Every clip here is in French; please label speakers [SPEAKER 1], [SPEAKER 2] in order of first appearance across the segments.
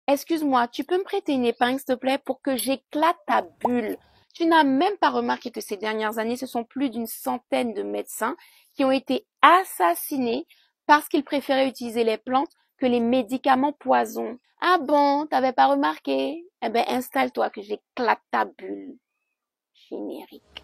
[SPEAKER 1] Excuse-moi, tu peux me prêter une épingle, s'il te plaît, pour que j'éclate ta bulle? Tu n'as même pas remarqué que ces dernières années, ce sont plus d'une centaine de médecins qui ont été assassinés parce qu'ils préféraient utiliser les plantes que les médicaments poisons. Ah bon, t'avais pas remarqué? Eh ben, installe-toi que j'éclate ta bulle. Générique.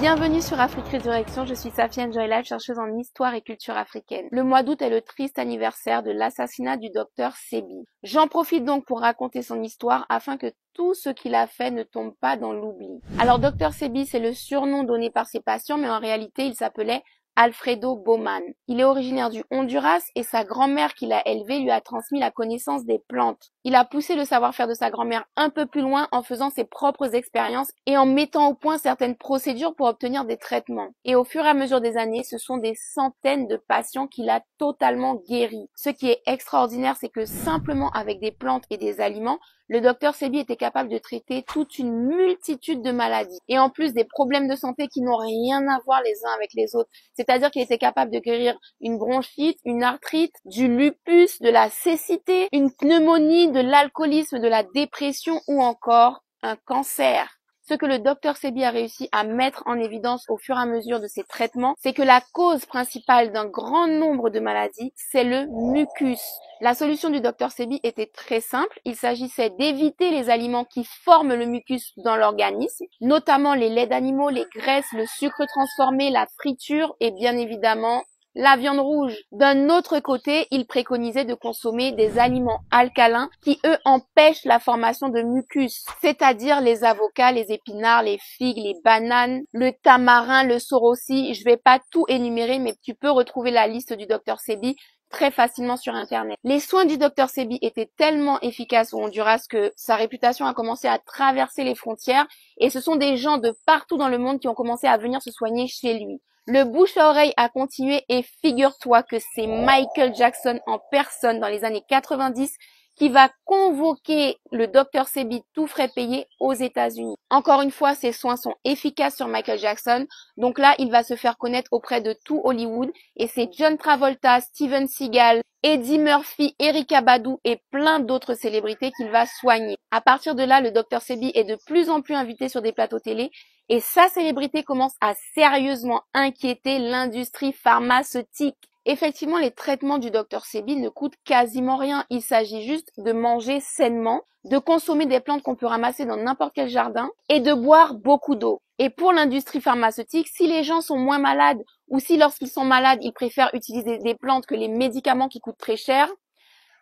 [SPEAKER 1] Bienvenue sur Afrique Résurrection, je suis Safiane Joylife, chercheuse en histoire et culture africaine. Le mois d'août est le triste anniversaire de l'assassinat du docteur Sebi. J'en profite donc pour raconter son histoire afin que tout ce qu'il a fait ne tombe pas dans l'oubli. Alors docteur Sebi, c'est le surnom donné par ses patients, mais en réalité il s'appelait Alfredo Bowman. Il est originaire du Honduras et sa grand-mère qui l'a élevé lui a transmis la connaissance des plantes. Il a poussé le savoir-faire de sa grand-mère un peu plus loin en faisant ses propres expériences et en mettant au point certaines procédures pour obtenir des traitements. Et au fur et à mesure des années, ce sont des centaines de patients qu'il a totalement guéris. Ce qui est extraordinaire, c'est que simplement avec des plantes et des aliments, le docteur Sebi était capable de traiter toute une multitude de maladies. Et en plus des problèmes de santé qui n'ont rien à voir les uns avec les autres. C'est-à-dire qu'il était capable de guérir une bronchite, une arthrite, du lupus, de la cécité, une pneumonie, de l'alcoolisme, de la dépression ou encore un cancer. Ce que le docteur Sebi a réussi à mettre en évidence au fur et à mesure de ses traitements, c'est que la cause principale d'un grand nombre de maladies, c'est le mucus. La solution du docteur Sebi était très simple. Il s'agissait d'éviter les aliments qui forment le mucus dans l'organisme, notamment les laits d'animaux, les graisses, le sucre transformé, la friture et bien évidemment la viande rouge. D'un autre côté, il préconisait de consommer des aliments alcalins qui, eux, empêchent la formation de mucus, c'est-à-dire les avocats, les épinards, les figues, les bananes, le tamarin, le sorossi. Je vais pas tout énumérer, mais tu peux retrouver la liste du docteur Sebi très facilement sur Internet. Les soins du docteur Sebi étaient tellement efficaces au Honduras que sa réputation a commencé à traverser les frontières et ce sont des gens de partout dans le monde qui ont commencé à venir se soigner chez lui. Le bouche à oreille a continué et figure-toi que c'est Michael Jackson en personne dans les années 90 qui va convoquer le docteur Sebi tout frais payé aux États-Unis. Encore une fois, ses soins sont efficaces sur Michael Jackson. Donc là, il va se faire connaître auprès de tout Hollywood et c'est John Travolta, Steven Seagal, Eddie Murphy, Erykah Badu et plein d'autres célébrités qu'il va soigner. À partir de là, le docteur Sebi est de plus en plus invité sur des plateaux télé et sa célébrité commence à sérieusement inquiéter l'industrie pharmaceutique. Effectivement, les traitements du docteur Sebi ne coûtent quasiment rien. Il s'agit juste de manger sainement, de consommer des plantes qu'on peut ramasser dans n'importe quel jardin et de boire beaucoup d'eau. Et pour l'industrie pharmaceutique, si les gens sont moins malades ou si lorsqu'ils sont malades, ils préfèrent utiliser des plantes que les médicaments qui coûtent très cher,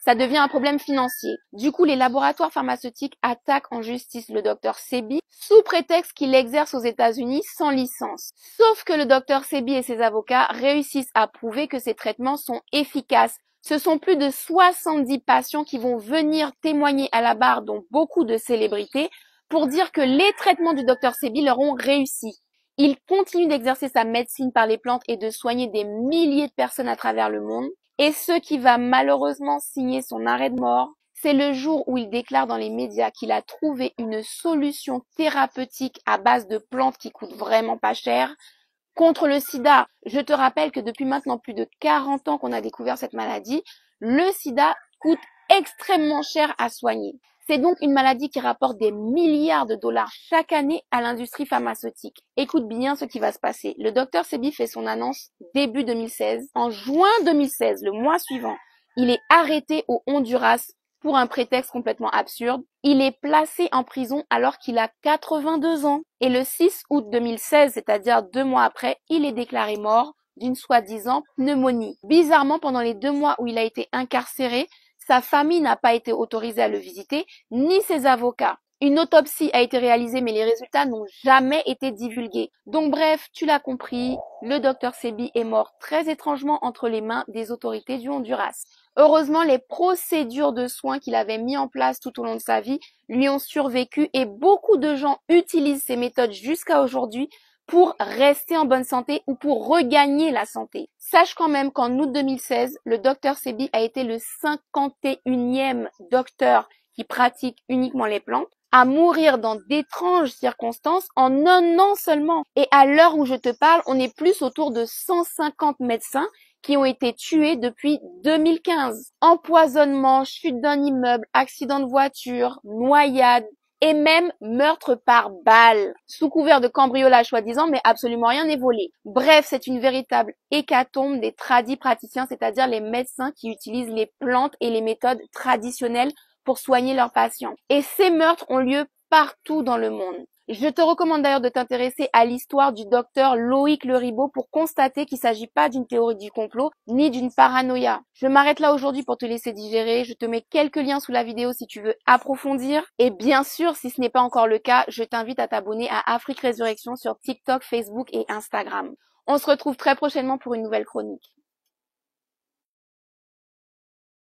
[SPEAKER 1] ça devient un problème financier. Du coup, les laboratoires pharmaceutiques attaquent en justice le docteur Sebi sous prétexte qu'il exerce aux États-Unis sans licence. Sauf que le docteur Sebi et ses avocats réussissent à prouver que ces traitements sont efficaces. Ce sont plus de 70 patients qui vont venir témoigner à la barre, dont beaucoup de célébrités, pour dire que les traitements du docteur Sebi leur ont réussi. Il continue d'exercer sa médecine par les plantes et de soigner des milliers de personnes à travers le monde. Et ce qui va malheureusement signer son arrêt de mort, c'est le jour où il déclare dans les médias qu'il a trouvé une solution thérapeutique à base de plantes qui coûtent vraiment pas cher contre le sida. Je te rappelle que depuis maintenant plus de 40 ans qu'on a découvert cette maladie, le sida coûte extrêmement cher à soigner. C'est donc une maladie qui rapporte des milliards de dollars chaque année à l'industrie pharmaceutique. Écoute bien ce qui va se passer. Le docteur Sebi fait son annonce début 2016. En juin 2016, le mois suivant, il est arrêté au Honduras pour un prétexte complètement absurde. Il est placé en prison alors qu'il a 82 ans. Et le 6 août 2016, c'est-à-dire 2 mois après, il est déclaré mort d'une soi-disant pneumonie. Bizarrement, pendant les 2 mois où il a été incarcéré, sa famille n'a pas été autorisée à le visiter, ni ses avocats. Une autopsie a été réalisée, mais les résultats n'ont jamais été divulgués. Donc bref, tu l'as compris, le docteur Sebi est mort très étrangement entre les mains des autorités du Honduras. Heureusement, les procédures de soins qu'il avait mis en place tout au long de sa vie lui ont survécu et beaucoup de gens utilisent ces méthodes jusqu'à aujourd'hui pour rester en bonne santé ou pour regagner la santé. Sache quand même qu'en août 2016, le docteur Sebi a été le 51e docteur qui pratique uniquement les plantes. à mourir dans d'étranges circonstances en un an seulement. Et à l'heure où je te parle, on est plus autour de 150 médecins qui ont été tués depuis 2015. Empoisonnement, chute d'un immeuble, accident de voiture, noyade, et même meurtre par balle, sous couvert de cambriolage soi-disant, mais absolument rien n'est volé. Bref, c'est une véritable hécatombe des tradis praticiens, c'est-à-dire les médecins qui utilisent les plantes et les méthodes traditionnelles pour soigner leurs patients. Et ces meurtres ont lieu partout dans le monde. Je te recommande d'ailleurs de t'intéresser à l'histoire du docteur Loïc Le Ribot pour constater qu'il ne s'agit pas d'une théorie du complot ni d'une paranoïa. Je m'arrête là aujourd'hui pour te laisser digérer. Je te mets quelques liens sous la vidéo si tu veux approfondir. Et bien sûr, si ce n'est pas encore le cas, je t'invite à t'abonner à Afrique Résurrection sur TikTok, Facebook et Instagram. On se retrouve très prochainement pour une nouvelle chronique.